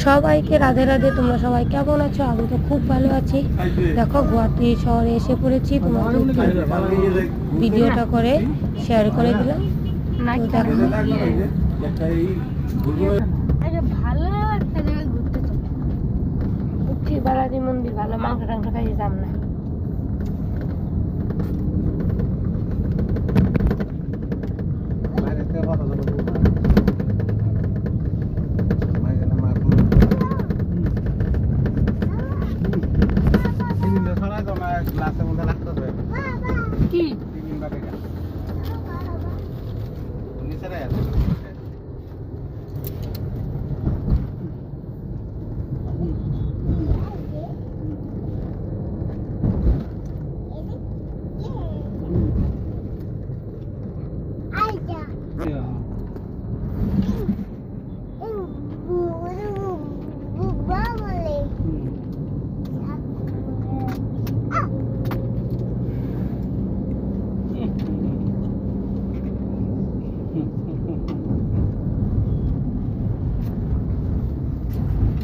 সবাইকে রাধে রাধে। তোমরা সবাই কেমন আছো? আমি তো খুব ভালো আছি। দেখো গুয়াহাটি শহরে এসে পড়েছি, তোমাদের ভিডিওটা করে শেয়ার করে দিলাম। তো দেখো ভালো একটা জায়গায় ঘুরতে চলো। উঠছি বালাজি মন্দির, ভালো মাংস টাংস খাইয়ে যাম না। কি